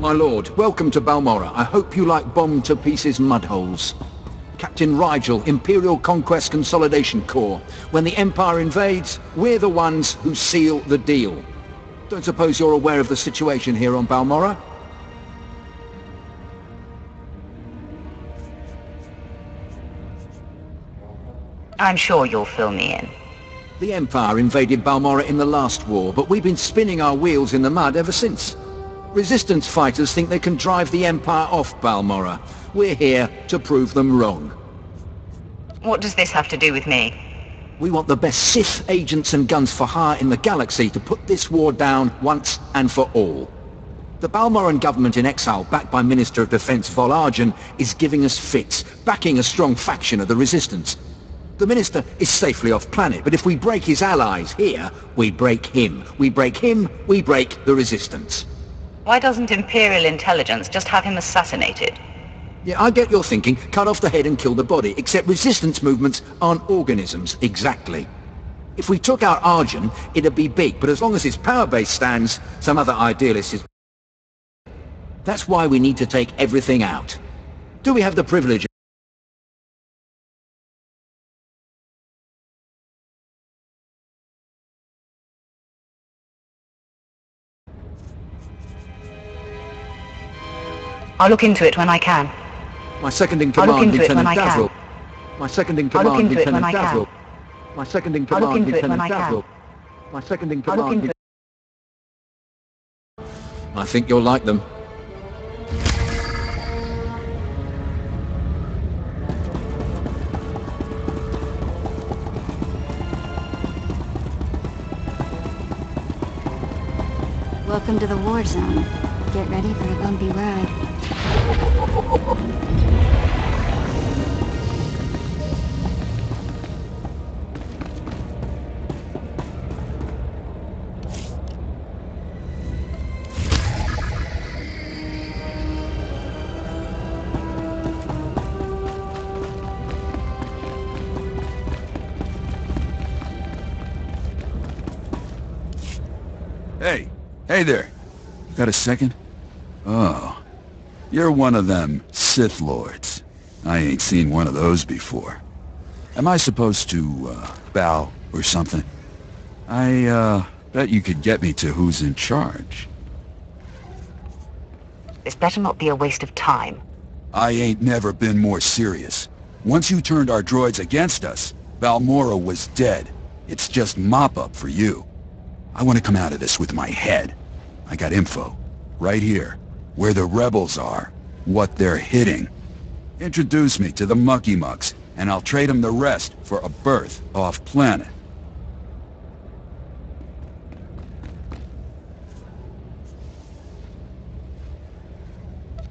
My lord, welcome to Balmorra. I hope you like bomb-to-pieces mudholes. Captain Rigel, Imperial Conquest Consolidation Corps. When the Empire invades, we're the ones who seal the deal. Don't suppose you're aware of the situation here on Balmorra? I'm sure you'll fill me in. The Empire invaded Balmorra in the last war, but we've been spinning our wheels in the mud ever since. Resistance fighters think they can drive the Empire off Balmorra. We're here to prove them wrong. What does this have to do with me? We want the best Sith agents and guns for hire in the galaxy to put this war down once and for all. The Balmorran government in exile, backed by Minister of Defense Vol Argen, is giving us fits, backing a strong faction of the Resistance. The Minister is safely off planet, but if we break his allies here, we break him. We break him, we break the Resistance. Why doesn't Imperial Intelligence just have him assassinated? Yeah, I get your thinking. Cut off the head and kill the body, except Resistance movements aren't organisms, exactly. If we took out Argen, it'd be big, but as long as his power base stands, some other idealist is... That's why we need to take everything out. Do we have the privilege? I'll look into it when I can. My second in command, Lieutenant Davril. My second in command, Lieutenant Davril. My second in command, Lieutenant Davril. My second in command. I think you'll like them. Welcome to the war zone. Get ready for a bumpy ride. Hey there. Got a second? Oh, you're one of them Sith Lords. I ain't seen one of those before. Am I supposed to, bow or something? I, bet you could get me to who's in charge. This better not be a waste of time. I ain't never been more serious. Once you turned our droids against us, Balmorra was dead. It's just mop-up for you. I want to come out of this with my head. I got info. Right here. Where the rebels are. What they're hitting. Introduce me to the Mucky Mucks, and I'll trade them the rest for a berth off-planet.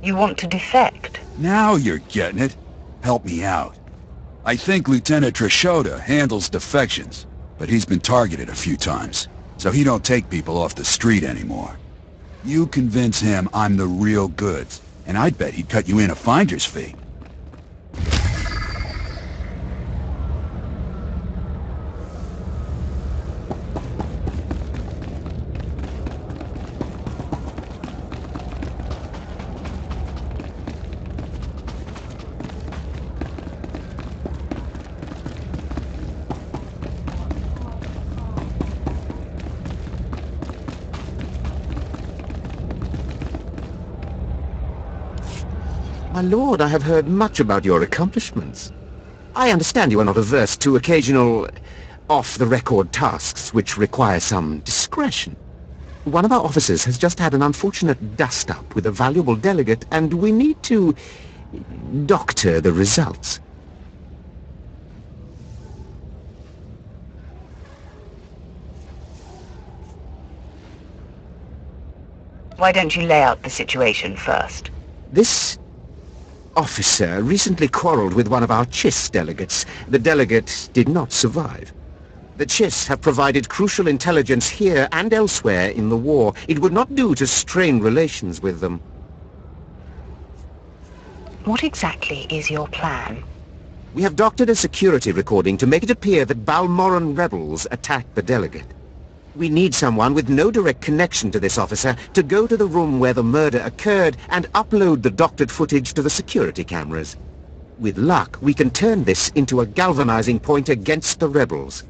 You want to defect? Now you're getting it. Help me out. I think Lieutenant Trishota handles defections, but he's been targeted a few times, so he don't take people off the street anymore. You convince him I'm the real goods, and I'd bet he'd cut you in a finder's fee. My lord, I have heard much about your accomplishments. I understand you are not averse to occasional off-the-record tasks which require some discretion. One of our officers has just had an unfortunate dust-up with a valuable delegate, and we need to doctor the results. Why don't you lay out the situation first? This officer recently quarreled with one of our Chiss delegates. The delegate did not survive. The Chiss have provided crucial intelligence here and elsewhere in the war. It would not do to strain relations with them. What exactly is your plan? We have doctored a security recording to make it appear that Balmorran rebels attacked the delegate. We need someone with no direct connection to this officer to go to the room where the murder occurred and upload the doctored footage to the security cameras. With luck, we can turn this into a galvanizing point against the rebels.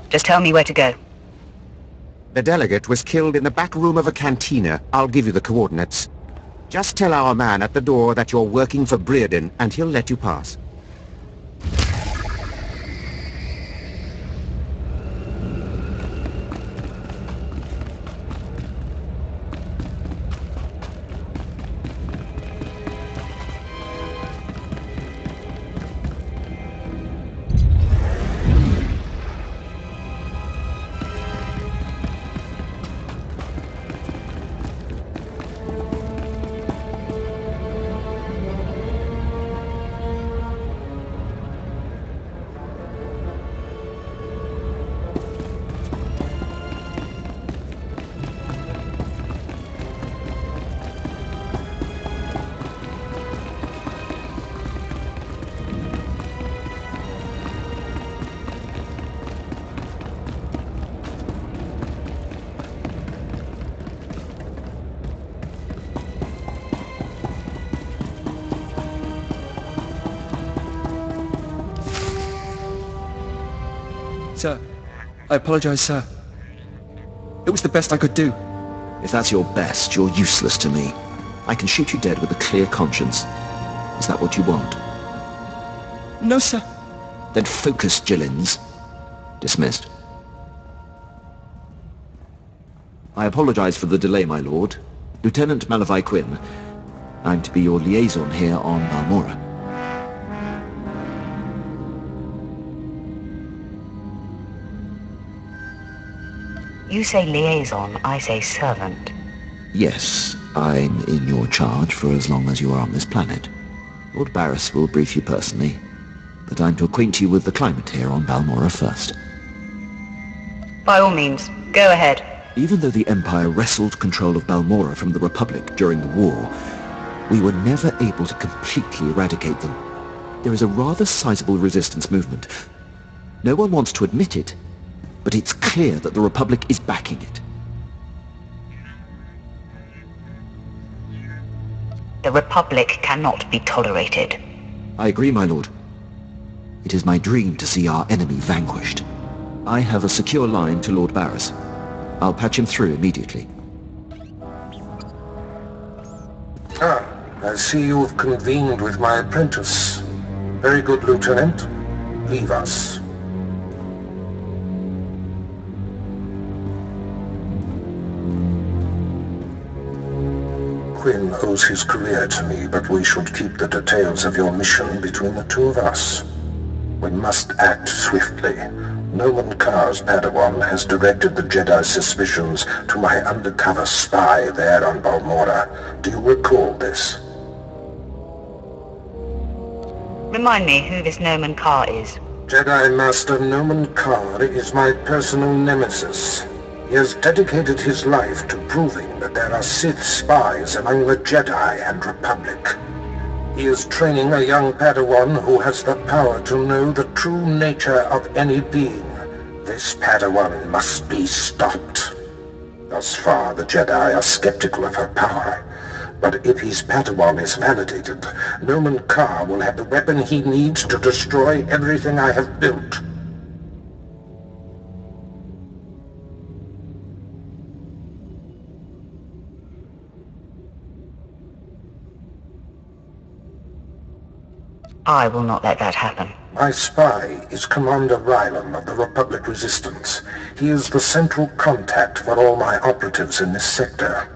Just tell me where to go. The delegate was killed in the back room of a cantina. I'll give you the coordinates. Just tell our man at the door that you're working for Brereton, and he'll let you pass. Sir, I apologize, sir. It was the best I could do. If that's your best, you're useless to me. I can shoot you dead with a clear conscience. Is that what you want? No, sir. Then focus, Gillins. Dismissed. I apologize for the delay, my lord. Lieutenant Malavi Quinn. I'm to be your liaison here on Balmorra. You say liaison, I say servant. Yes, I'm in your charge for as long as you are on this planet. Lord Barris will brief you personally, but I'm to acquaint you with the climate here on Balmorra first. By all means, go ahead. Even though the Empire wrestled control of Balmorra from the Republic during the war, we were never able to completely eradicate them. There is a rather sizable resistance movement. No one wants to admit it, but it's clear that the Republic is backing it. The Republic cannot be tolerated. I agree, my lord. It is my dream to see our enemy vanquished. I have a secure line to Lord Barris. I'll patch him through immediately. I see you have convened with my apprentice. Very good, Lieutenant. Leave us. Quinn owes his career to me, but we should keep the details of your mission between the two of us. We must act swiftly. Nolan Carr's Padawan has directed the Jedi's suspicions to my undercover spy there on Balmorra. Do you recall this? Remind me who this Noman Carr is. Jedi Master Nolan Carr is my personal nemesis. He has dedicated his life to proving that there are Sith spies among the Jedi and Republic. He is training a young Padawan who has the power to know the true nature of any being. This Padawan must be stopped. Thus far, the Jedi are skeptical of her power. But if his Padawan is validated, Nolan Carr will have the weapon he needs to destroy everything I have built. I will not let that happen. My spy is Commander Rylan of the Republic Resistance. He is the central contact for all my operatives in this sector.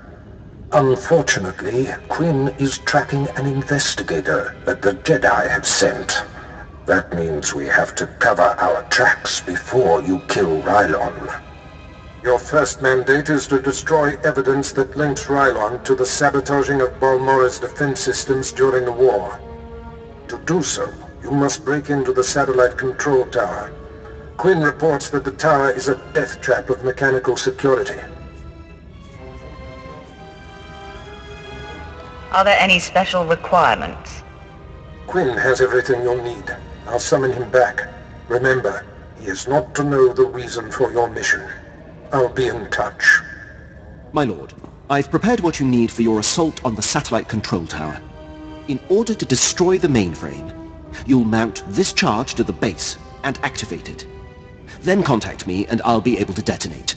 Unfortunately, Quinn is tracking an investigator that the Jedi have sent. That means we have to cover our tracks before you kill Rylon. Your first mandate is to destroy evidence that links Rylon to the sabotaging of Balmorra's defense systems during the war. To do so, you must break into the satellite control tower. Quinn reports that the tower is a death trap of mechanical security. Are there any special requirements? Quinn has everything you'll need. I'll summon him back. Remember, He is not to know the reason for your mission. I'll be in touch. My lord, I've prepared what you need for your assault on the satellite control tower. In order to destroy the mainframe, you'll mount this charge to the base and activate it. Then contact me and I'll be able to detonate.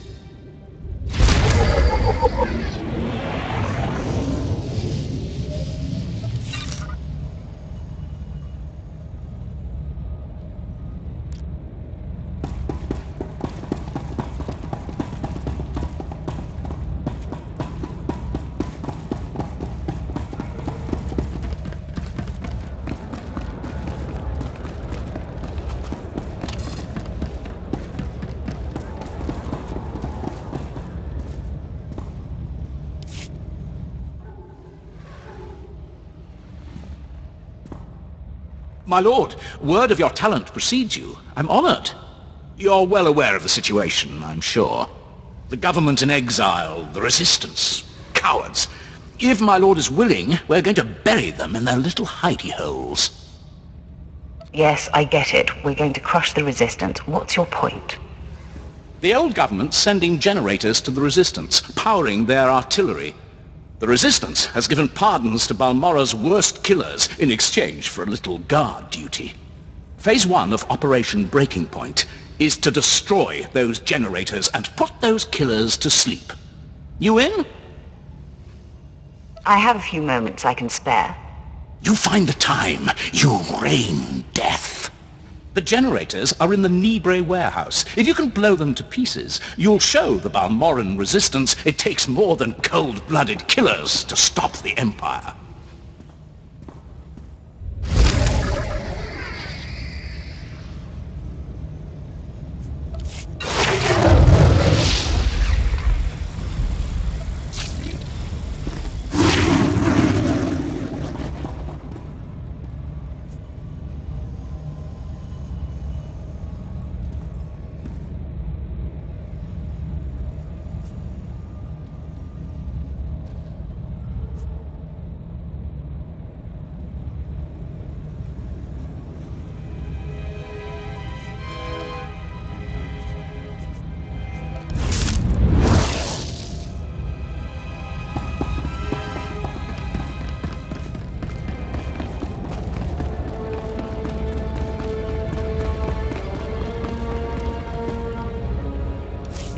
My lord, word of your talent precedes you. I'm honored. You're well aware of the situation, I'm sure. The government in exile, the resistance, cowards. If my lord is willing, we're going to bury them in their little hidey holes. Yes, I get it. We're going to crush the resistance. What's your point? The old government's sending generators to the resistance, powering their artillery. The resistance has given pardons to Balmorra's worst killers in exchange for a little guard duty. Phase 1 of Operation Breaking Point is to destroy those generators and put those killers to sleep. You in? I have a few moments I can spare. You find the time. You rain death. The generators are in the Nibre warehouse. If you can blow them to pieces, you'll show the Balmorran resistance it takes more than cold-blooded killers to stop the Empire.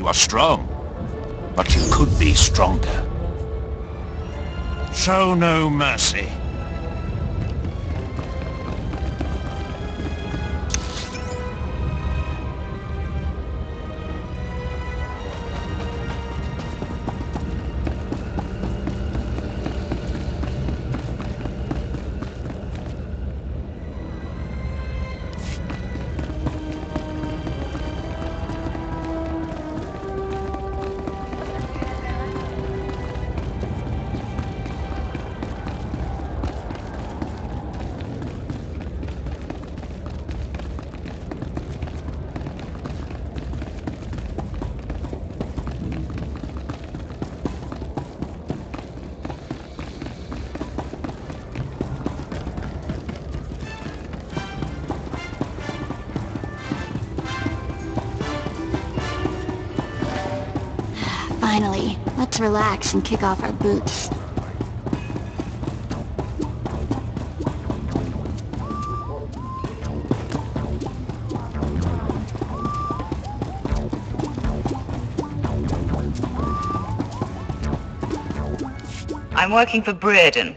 You are strong, but you could be stronger. Show no mercy. Finally, let's relax and kick off our boots. I'm working for Brereton.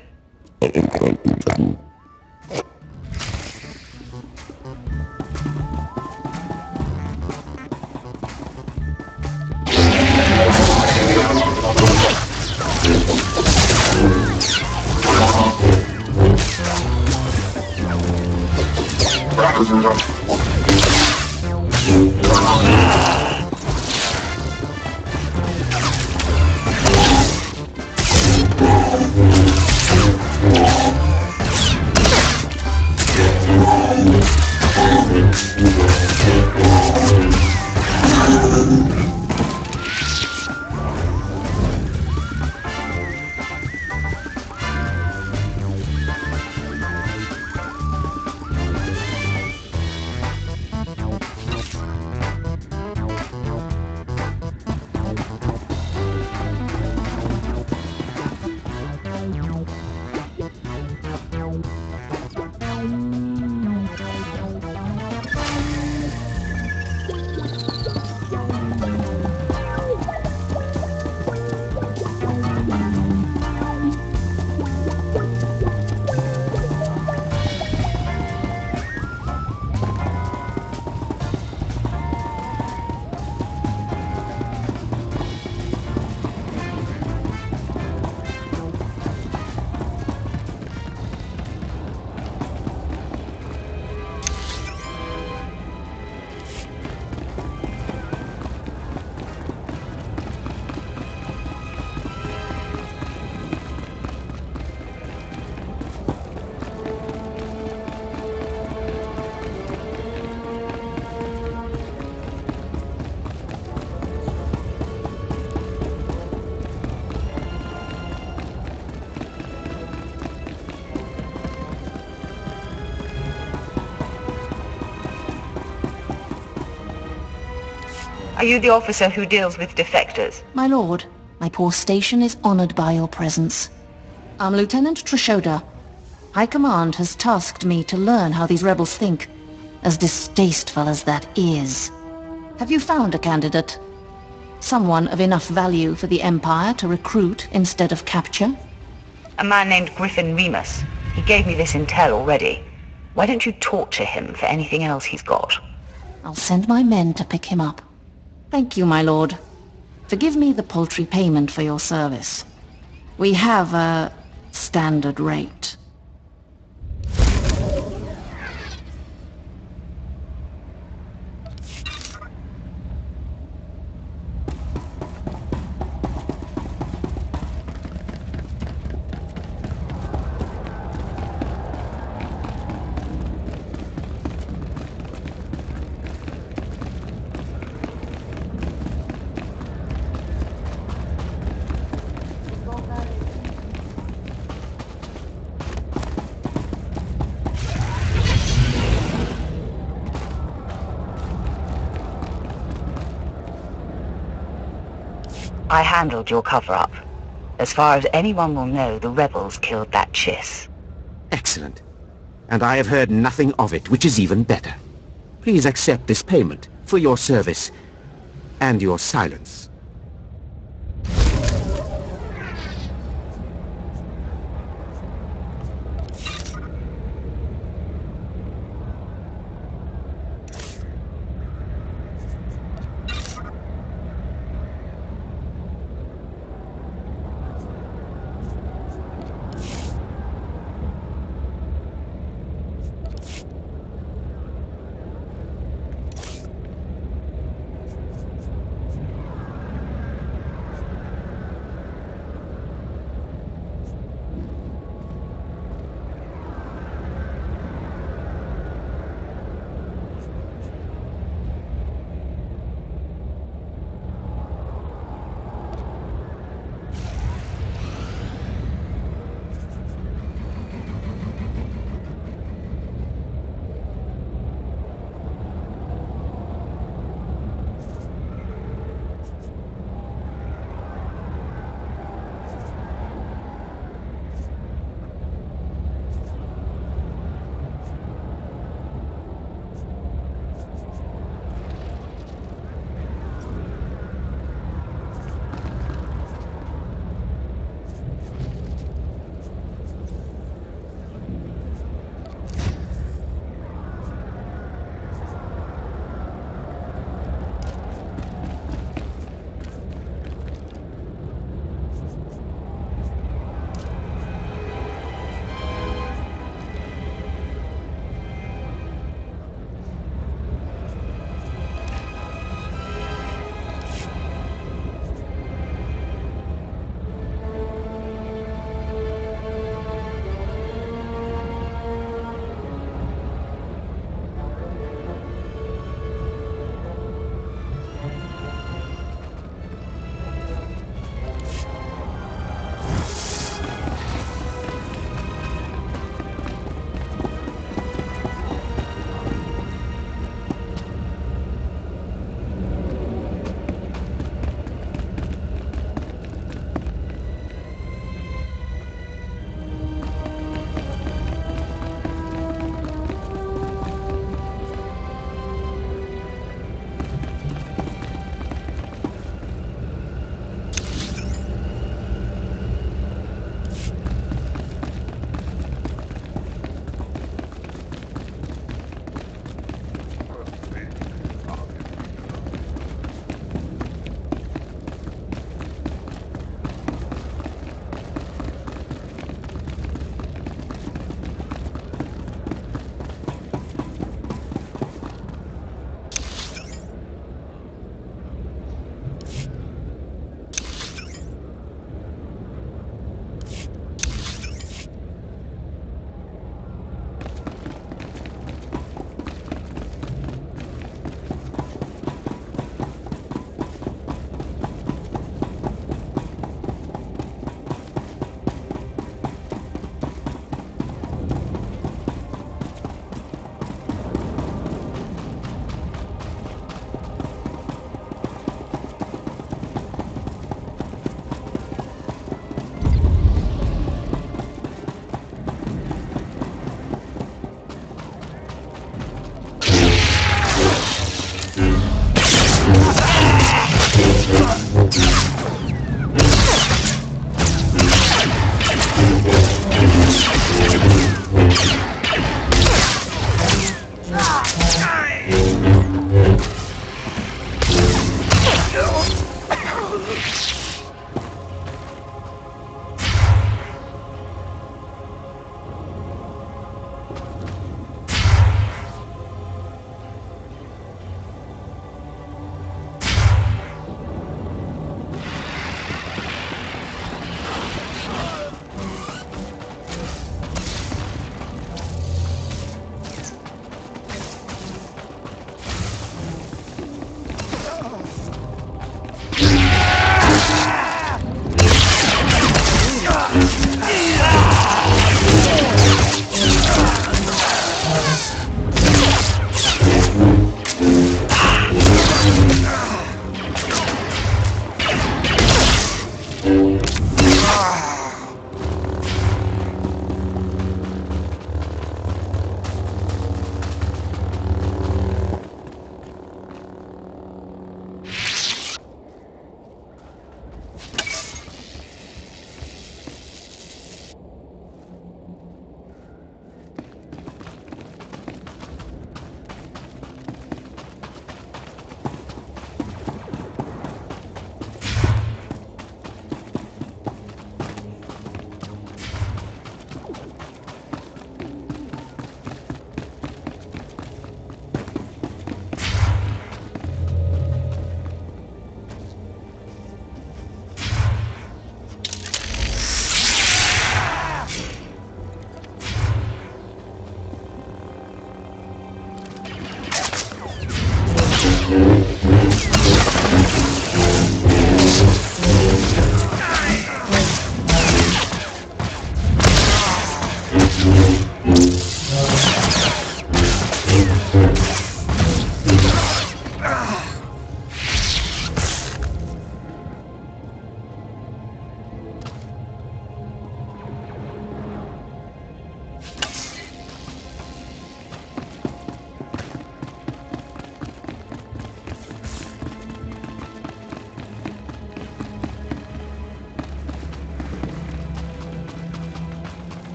Are you the officer who deals with defectors? My lord, my poor station is honored by your presence. I'm Lieutenant Trishoda. High Command has tasked me to learn how these rebels think, as distasteful as that is. Have you found a candidate? Someone of enough value for the Empire to recruit instead of capture? A man named Griffin Remus. He gave me this intel already. Why don't you torture him for anything else he's got? I'll send my men to pick him up. Thank you, my lord. Forgive me the paltry payment for your service. We have a standard rate. I handled your cover-up. As far as anyone will know, the rebels killed that Chiss. Excellent. And I have heard nothing of it, which is even better. Please accept this payment for your service and your silence.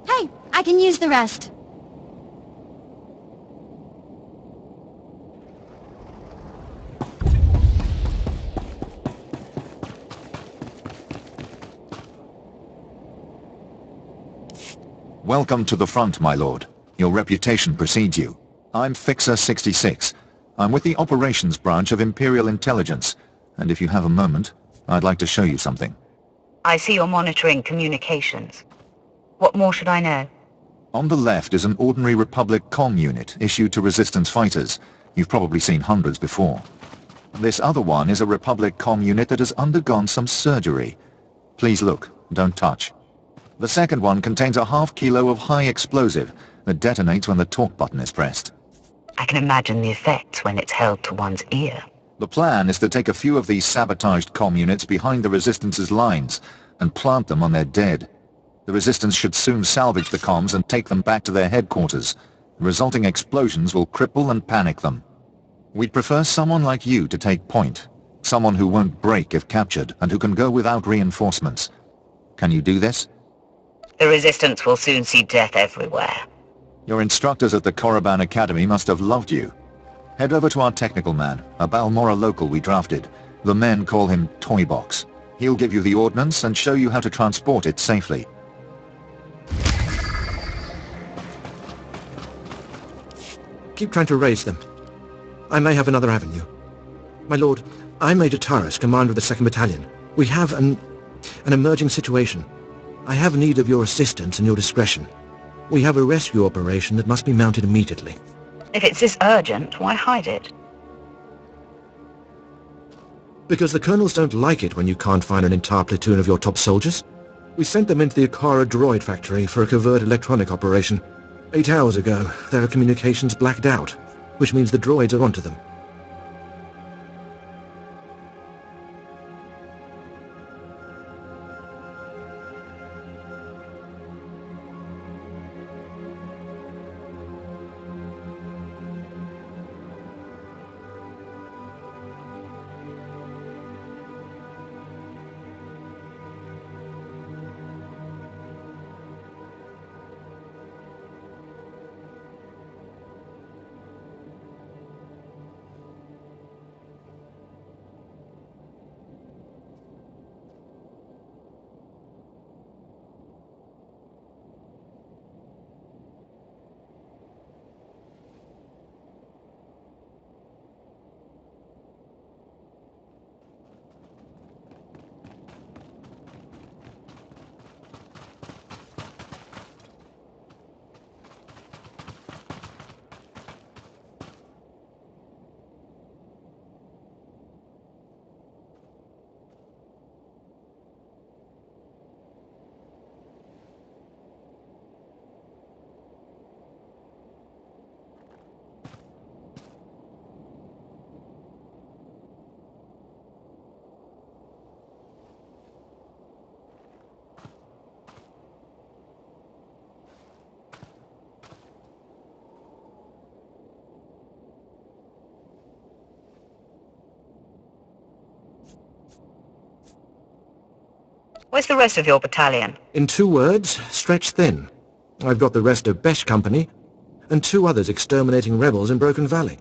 Hey, I can use the rest. Welcome to the front, my lord. Your reputation precedes you. I'm Fixer 66. I'm with the Operations Branch of Imperial Intelligence, and if you have a moment, I'd like to show you something. I see you're monitoring communications. What more should I know? On the left is an ordinary Republic comm unit issued to Resistance fighters. You've probably seen hundreds before. This other one is a Republic comm unit that has undergone some surgery. Please look, don't touch. The second one contains a half kilo of high explosive that detonates when the talk button is pressed. I can imagine the effects when it's held to one's ear. The plan is to take a few of these sabotaged comm units behind the Resistance's lines and plant them on their dead. The Resistance should soon salvage the comms and take them back to their headquarters. The resulting explosions will cripple and panic them. We'd prefer someone like you to take point. Someone who won't break if captured and who can go without reinforcements. Can you do this? The Resistance will soon see death everywhere. Your instructors at the Korriban Academy must have loved you. Head over to our technical man, a Balmorra local we drafted. The men call him Toybox. He'll give you the ordnance and show you how to transport it safely. Keep trying to raise them. I may have another avenue. My lord, I'm Major Taras, commander of the 2nd Battalion. We have an emerging situation. I have need of your assistance and your discretion. We have a rescue operation that must be mounted immediately. If it's this urgent, why hide it? Because the colonels don't like it when you can't find an entire platoon of your top soldiers. We sent them into the Akara droid factory for a covert electronic operation. 8 hours ago, their communications blacked out, which means the droids are onto them. Where's the rest of your battalion? In 2 words, stretched thin. I've got the rest of Besh Company, and 2 others exterminating rebels in Broken Valley.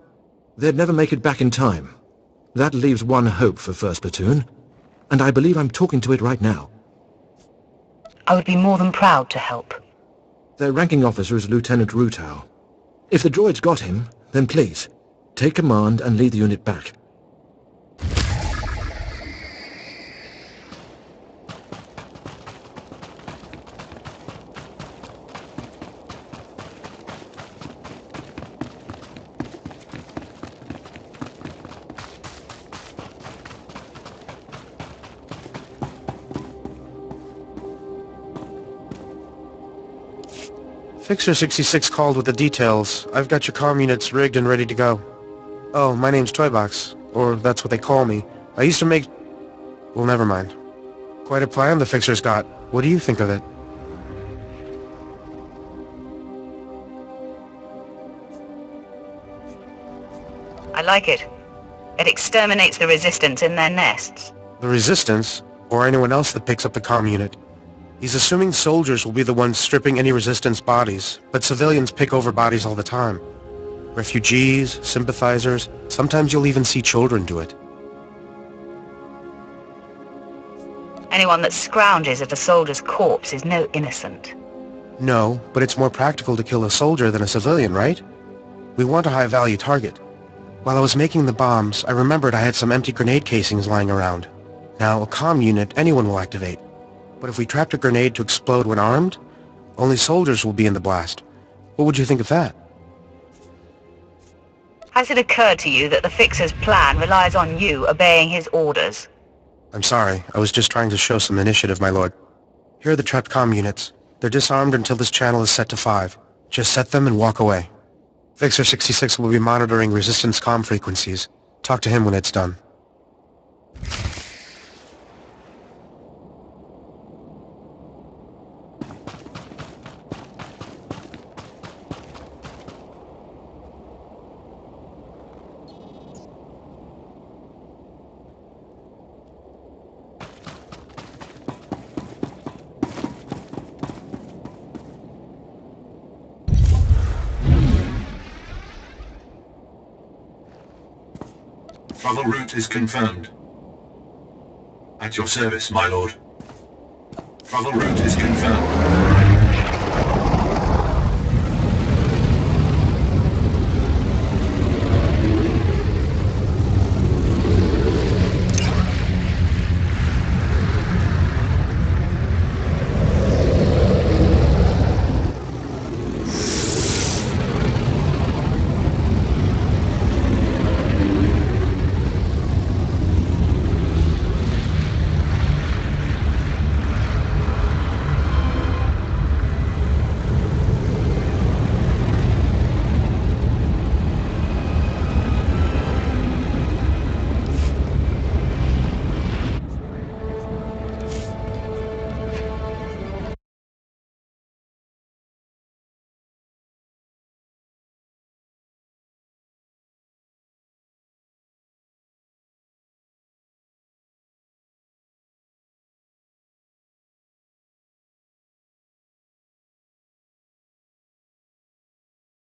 They'd never make it back in time. That leaves one hope for 1st Platoon, and I believe I'm talking to it right now. I would be more than proud to help. Their ranking officer is Lieutenant Rutau. If the droids got him, then please, take command and lead the unit back. Fixer 66 called with the details. I've got your comm units rigged and ready to go. Oh, my name's Toybox, or that's what they call me. I used to make... Well, never mind. Quite a plan the Fixer's got. What do you think of it? I like it. It exterminates the Resistance in their nests. The Resistance, or anyone else that picks up the comm unit. He's assuming soldiers will be the ones stripping any Resistance bodies, but civilians pick over bodies all the time. Refugees, sympathizers, sometimes you'll even see children do it. Anyone that scrounges at a soldier's corpse is no innocent. No, but it's more practical to kill a soldier than a civilian, right? We want a high-value target. While I was making the bombs, I remembered I had some empty grenade casings lying around. Now, a comm unit anyone will activate. But if we trapped a grenade to explode when armed, only soldiers will be in the blast. What would you think of that? Has it occurred to you that the Fixer's plan relies on you obeying his orders? I'm sorry, I was just trying to show some initiative, my lord. Here are the trapped comm units. They're disarmed until this channel is set to 5. Just set them and walk away. Fixer 66 will be monitoring Resistance comm frequencies. Talk to him when it's done. Travel route is confirmed. At your service, my lord. Travel route is confirmed.